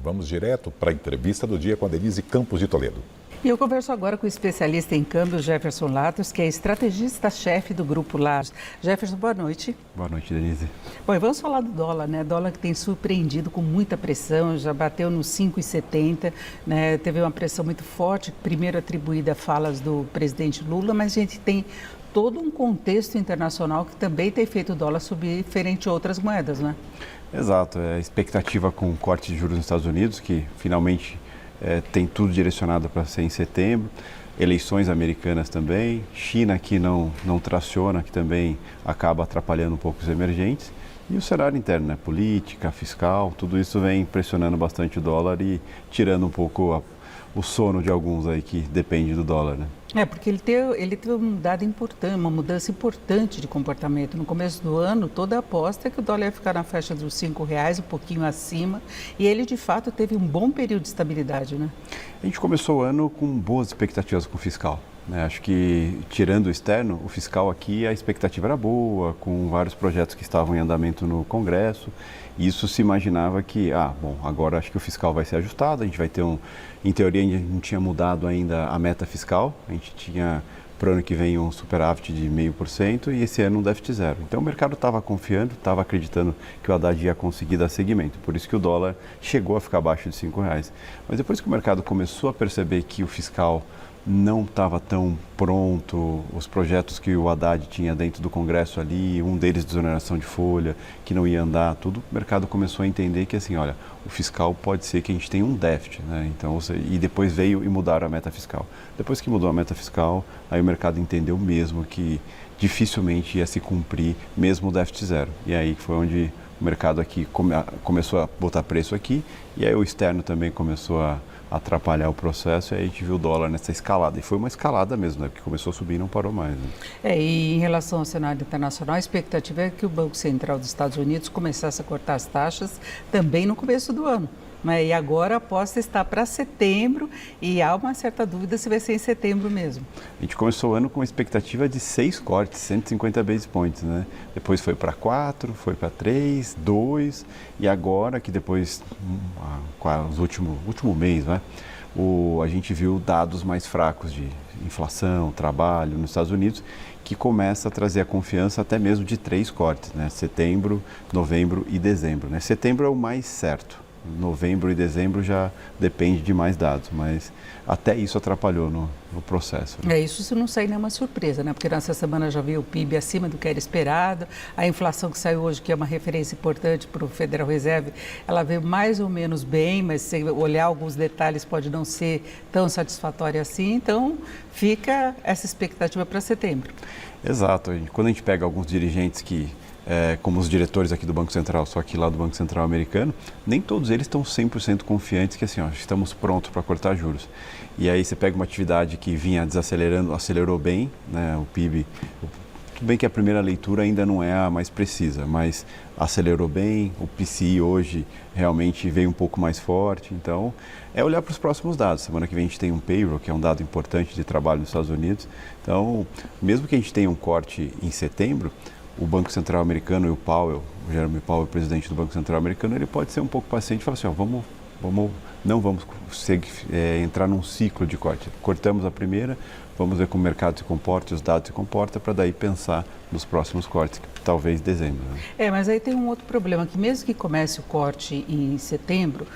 Vamos direto para a entrevista do dia com a Denise Campos de Toledo. E eu converso agora com o especialista em câmbio, Jefferson Latos, que é estrategista-chefe do Grupo Latos. Jefferson, boa noite. Boa noite, Denise. Bom, e vamos falar do dólar, né? Dólar que tem surpreendido com muita pressão, já bateu nos 5,70, né? Teve uma pressão muito forte, primeiro atribuída a falas do presidente Lula, mas a gente tem todo um contexto internacional que também tem feito o dólar subir frente a outras moedas, né? Exato, a expectativa com o corte de juros nos Estados Unidos, que finalmente tem tudo direcionado para ser em setembro, eleições americanas também, China que não traciona, que também acaba atrapalhando um pouco os emergentes, e o cenário interno, né? Política, fiscal, tudo isso vem pressionando bastante o dólar e tirando um pouco o sono de alguns aí que depende do dólar, né? Porque ele teve uma mudança importante de comportamento. No começo do ano, toda a aposta é que o dólar ia ficar na faixa dos R$5, um pouquinho acima, e ele de fato teve um bom período de estabilidade, né? A gente começou o ano com boas expectativas com o fiscal, né? Acho que, tirando o externo, o fiscal aqui, a expectativa era boa, com vários projetos que estavam em andamento no Congresso. Isso se imaginava que, agora acho que o fiscal vai ser ajustado, a gente vai ter em teoria, a gente não tinha mudado ainda a meta fiscal, a gente tinha para o ano que vem um superávit de 0,5% e esse ano um déficit zero. Então o mercado estava confiando, estava acreditando que o Haddad ia conseguir dar seguimento, por isso que o dólar chegou a ficar abaixo de R$5. Mas depois que o mercado começou a perceber que o fiscal não estava tão pronto, os projetos que o Haddad tinha dentro do Congresso ali, um deles de desoneração de folha, que não ia andar, tudo, o mercado começou a entender que assim, olha, o fiscal pode ser que a gente tenha um déficit, né? Então, e depois veio e mudaram a meta fiscal. Depois que mudou a meta fiscal, aí o mercado entendeu mesmo que dificilmente ia se cumprir mesmo o déficit zero. E aí foi onde o mercado aqui começou a botar preço aqui, e aí o externo também começou a atrapalhar o processo, e aí a gente viu o dólar nessa escalada. E foi uma escalada mesmo, né? Porque começou a subir e não parou mais. Né? E em relação ao cenário internacional, a expectativa é que o Banco Central dos Estados Unidos começasse a cortar as taxas também no começo do ano. E agora a aposta está para setembro e há uma certa dúvida se vai ser em setembro mesmo. A gente começou o ano com uma expectativa de 6 cortes, 150 base points, né? Depois foi para 4, foi para 3, 2 e agora que depois, o último mês, né? A gente viu dados mais fracos de inflação, trabalho nos Estados Unidos, que começa a trazer a confiança até mesmo de 3 cortes, né? Setembro, novembro e dezembro, né? Setembro é o mais certo. Novembro e dezembro já depende de mais dados, mas até isso atrapalhou no processo. Né? Isso se não sair nenhuma surpresa, né? Porque nessa semana já veio o PIB acima do que era esperado, a inflação que saiu hoje, que é uma referência importante para o Federal Reserve, ela veio mais ou menos bem, mas se olhar alguns detalhes pode não ser tão satisfatória assim, então fica essa expectativa para setembro. Exato, quando a gente pega alguns dirigentes como os diretores aqui do Banco Central, só que lá do Banco Central americano, nem todos eles estão 100% confiantes que assim, estamos prontos para cortar juros. E aí você pega uma atividade que vinha desacelerando, acelerou bem, né, o PIB, tudo bem que a primeira leitura ainda não é a mais precisa, mas acelerou bem, o PCI hoje realmente veio um pouco mais forte, então é olhar para os próximos dados. Semana que vem a gente tem um payroll, que é um dado importante de trabalho nos Estados Unidos, então mesmo que a gente tenha um corte em setembro, o Banco Central americano e o Powell, o Jerome Powell, presidente do Banco Central americano, ele pode ser um pouco paciente e falar assim, não vamos entrar num ciclo de corte. Cortamos a primeira, vamos ver como o mercado se comporta, os dados se comportam, para daí pensar nos próximos cortes, talvez dezembro. Né? Mas aí tem um outro problema, que mesmo que comece o corte em setembro,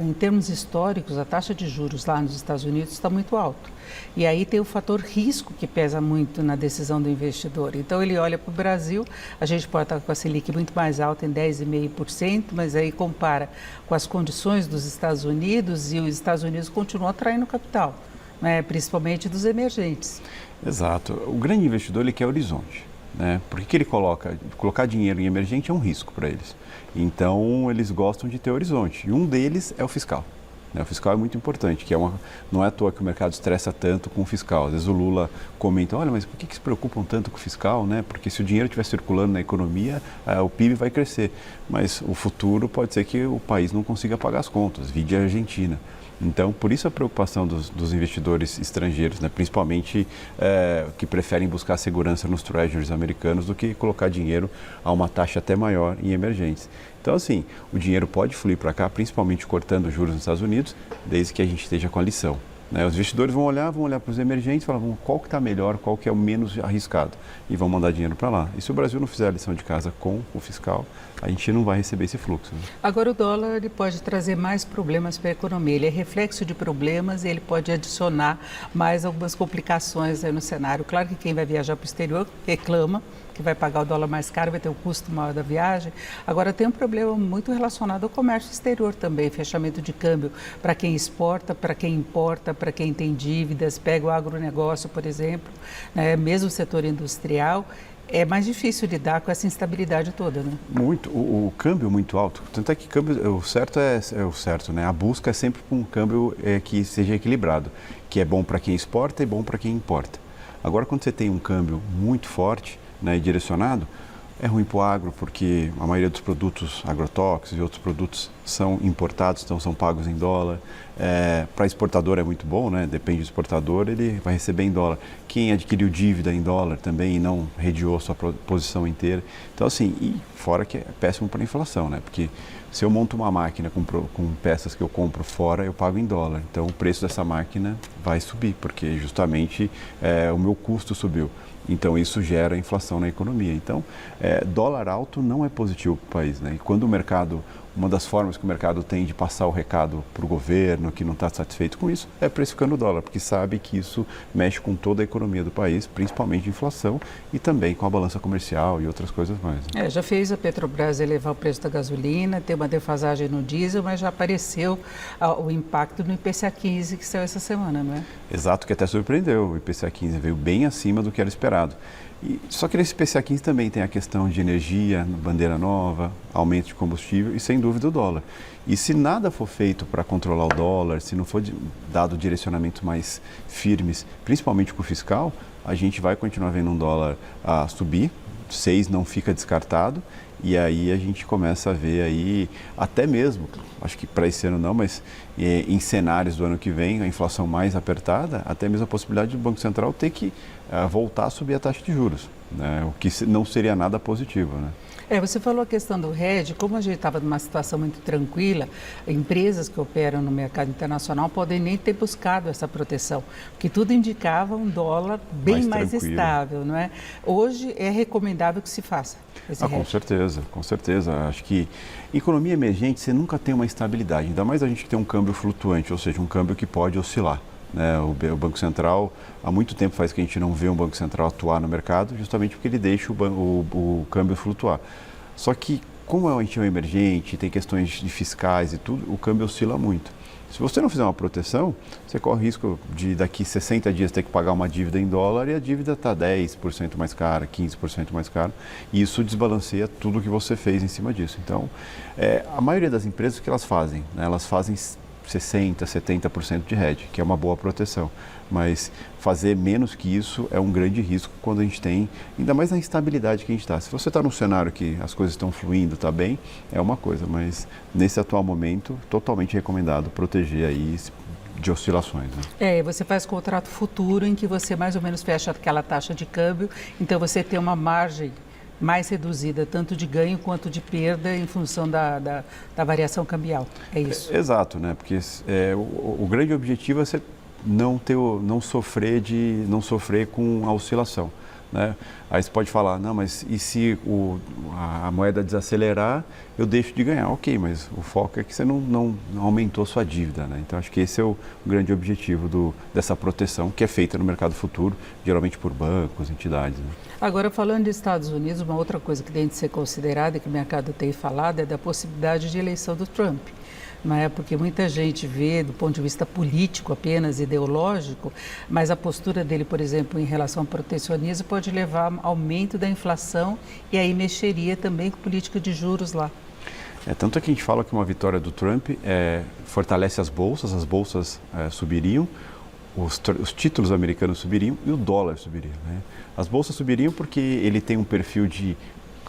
em termos históricos, a taxa de juros lá nos Estados Unidos está muito alta. E aí tem o fator risco que pesa muito na decisão do investidor. Então ele olha para o Brasil, a gente pode estar com a Selic muito mais alta, em 10,5%, mas aí compara com as condições dos Estados Unidos e os Estados Unidos continuam atraindo capital, né, principalmente dos emergentes. Exato. O grande investidor ele quer horizonte. Né? Por que ele colocar dinheiro em emergente é um risco para eles. Então eles gostam de ter horizonte. E um deles é o fiscal. O fiscal é muito importante, não é à toa que o mercado estressa tanto com o fiscal. Às vezes o Lula comenta, olha, mas por que se preocupam tanto com o fiscal? Né? Porque se o dinheiro estiver circulando na economia, o PIB vai crescer. Mas o futuro pode ser que o país não consiga pagar as contas, vide a Argentina. Então, por isso a preocupação dos investidores estrangeiros, né? Principalmente que preferem buscar segurança nos treasuries americanos do que colocar dinheiro a uma taxa até maior em emergentes. Então, Então, assim, o dinheiro pode fluir para cá, principalmente cortando juros nos Estados Unidos, desde que a gente esteja com a lição. Né? Os investidores vão olhar para os emergentes e falar qual que está melhor, qual que é o menos arriscado e vão mandar dinheiro para lá. E se o Brasil não fizer a lição de casa com o fiscal, a gente não vai receber esse fluxo. Né? Agora o dólar ele pode trazer mais problemas para a economia, ele é reflexo de problemas e ele pode adicionar mais algumas complicações aí no cenário. Claro que quem vai viajar para o exterior reclama que vai pagar o dólar mais caro, vai ter um custo maior da viagem. Agora tem um problema muito relacionado ao comércio exterior também, fechamento de câmbio para quem exporta, para quem importa, para quem tem dívidas, pega o agronegócio, por exemplo, né? Mesmo o setor industrial. É mais difícil lidar com essa instabilidade toda, né? Muito. O câmbio muito alto. Tanto é que o certo é o certo, né? A busca é sempre por um câmbio que seja equilibrado, que é bom para quem exporta e bom para quem importa. Agora, quando você tem um câmbio muito forte, né, e direcionado, é ruim para o agro, porque a maioria dos produtos agrotóxicos e outros produtos são importados, então são pagos em dólar. Para exportador é muito bom, né? Depende do exportador, ele vai receber em dólar. Quem adquiriu dívida em dólar também e não redeou sua posição inteira. Então, assim, e fora que é péssimo para a inflação, né? Porque se eu monto uma máquina com peças que eu compro fora, eu pago em dólar. Então, o preço dessa máquina vai subir, porque justamente o meu custo subiu. Então, isso gera inflação na economia. Então, dólar alto não é positivo para o país, né? E quando o mercado, uma das formas que o mercado tem de passar o recado para o governo que não está satisfeito com isso, é precificando o dólar, porque sabe que isso mexe com toda a economia do país, principalmente inflação e também com a balança comercial e outras coisas mais. Né? Já fez a Petrobras elevar o preço da gasolina, ter uma defasagem no diesel, mas já apareceu o impacto no IPCA 15 que saiu essa semana, não é? Exato, que até surpreendeu. O IPCA 15 veio bem acima do que era esperado. Só que nesse IPCA 15 também tem a questão de energia, bandeira nova, aumento de combustível e, sem dúvida, o dólar. E se nada for feito para controlar o dólar, se não for dado direcionamentos mais firmes, principalmente com o fiscal, a gente vai continuar vendo um dólar a subir, 6 não fica descartado, e aí a gente começa a ver aí, até mesmo, acho que para esse ano não, mas em cenários do ano que vem, a inflação mais apertada, até mesmo a possibilidade do Banco Central ter que voltar a subir a taxa de juros, né? O que não seria nada positivo, né? Você falou a questão do hedge, como a gente estava numa situação muito tranquila, empresas que operam no mercado internacional podem nem ter buscado essa proteção, porque tudo indicava um dólar bem mais estável, não é? Hoje é recomendável que se faça esse hedge. Com certeza. Acho que em economia emergente você nunca tem uma estabilidade, ainda mais a gente que tem um câmbio flutuante, ou seja, um câmbio que pode oscilar. Né? O Banco Central, há muito tempo faz que a gente não vê um Banco Central atuar no mercado, justamente porque ele deixa o câmbio flutuar. Só que, como a gente é um emergente, tem questões de fiscais e tudo, o câmbio oscila muito. Se você não fizer uma proteção, você corre o risco de daqui 60 dias ter que pagar uma dívida em dólar e a dívida está 10% mais cara, 15% mais cara, e isso desbalanceia tudo o que você fez em cima disso. Então, a maioria das empresas, o que elas fazem? Né? Elas fazem 60%, 70% de hedge, que é uma boa proteção. Mas fazer menos que isso é um grande risco quando a gente tem, ainda mais na instabilidade que a gente está. Se você está num cenário que as coisas estão fluindo, está bem, é uma coisa, mas nesse atual momento, totalmente recomendado proteger aí de oscilações. Né? Você faz contrato futuro em que você mais ou menos fecha aquela taxa de câmbio, então você tem uma margem mais reduzida, tanto de ganho quanto de perda em função da variação cambial. É isso. Exato, né? Porque o grande objetivo é você não sofrer com a oscilação. Né? Aí você pode falar, não, mas e se a moeda desacelerar, eu deixo de ganhar? Ok, mas o foco é que você não aumentou sua dívida. Né? Então, acho que esse é o grande objetivo dessa proteção que é feita no mercado futuro, geralmente por bancos, entidades. Né? Agora, falando dos Estados Unidos, uma outra coisa que tem de ser considerada, que o mercado tem falado, é da possibilidade de eleição do Trump. Não é? Porque muita gente vê do ponto de vista político apenas, ideológico, mas a postura dele, por exemplo, em relação ao protecionismo pode levar a aumento da inflação e aí mexeria também com política de juros lá. Tanto é que a gente fala que uma vitória do Trump fortalece as bolsas subiriam, os títulos americanos subiriam e o dólar subiria. Né? As bolsas subiriam porque ele tem um perfil de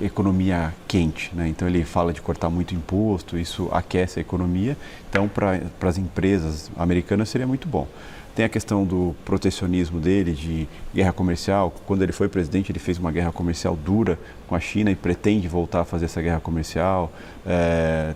economia quente, né? Então ele fala de cortar muito imposto, isso aquece a economia. Então para as empresas americanas seria muito bom. Tem a questão do protecionismo dele, de guerra comercial. Quando ele foi presidente, ele fez uma guerra comercial dura com a China e pretende voltar a fazer essa guerra comercial,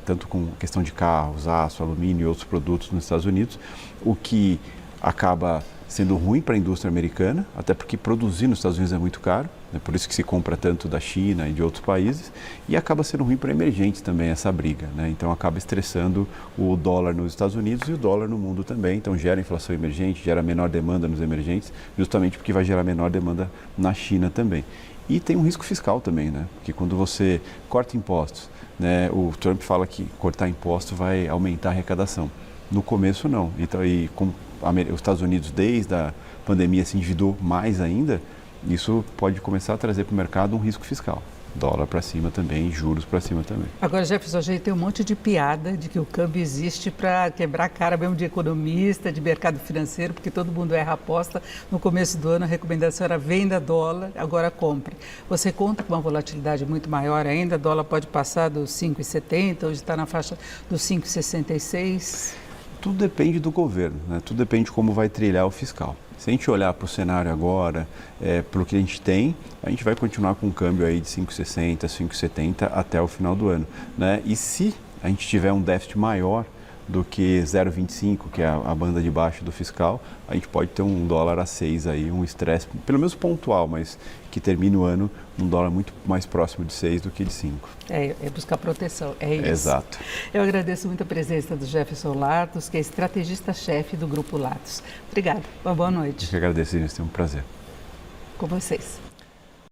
tanto com questão de carros, aço, alumínio e outros produtos nos Estados Unidos, o que acaba sendo ruim para a indústria americana, até porque produzir nos Estados Unidos é muito caro, né? Por isso que se compra tanto da China e de outros países, e acaba sendo ruim para emergentes também essa briga, né? Então acaba estressando o dólar nos Estados Unidos e o dólar no mundo também, então gera inflação emergente, gera menor demanda nos emergentes, justamente porque vai gerar menor demanda na China também. E tem um risco fiscal também, né? Porque quando você corta impostos, né? O Trump fala que cortar imposto vai aumentar a arrecadação. No começo não, então, e como os Estados Unidos desde a pandemia se endividou mais ainda, isso pode começar a trazer para o mercado um risco fiscal. Dólar para cima também, juros para cima também. Agora, Jefferson, a gente tem um monte de piada de que o câmbio existe para quebrar a cara mesmo de economista, de mercado financeiro, porque todo mundo erra a aposta. No começo do ano a recomendação era venda dólar, agora compre. Você conta com uma volatilidade muito maior ainda, dólar pode passar dos 5,70, hoje está na faixa dos 5,66. Tudo depende do governo, né? Tudo depende de como vai trilhar o fiscal. Se a gente olhar para o cenário agora, para o que a gente tem, a gente vai continuar com um câmbio aí de 5,60, 5,70 até o final do ano, né? E se a gente tiver um déficit maior do que 0,25, que é a banda de baixo do fiscal, a gente pode ter um dólar a 6 aí, um estresse, pelo menos pontual, mas que termine o ano um dólar muito mais próximo de 6 do que de 5. É buscar proteção, é isso. Exato. Eu agradeço muito a presença do Jefferson Latos, que é estrategista-chefe do Grupo Latos. Obrigada, uma boa noite. Eu que agradeço, Inês, tem um prazer. Com vocês.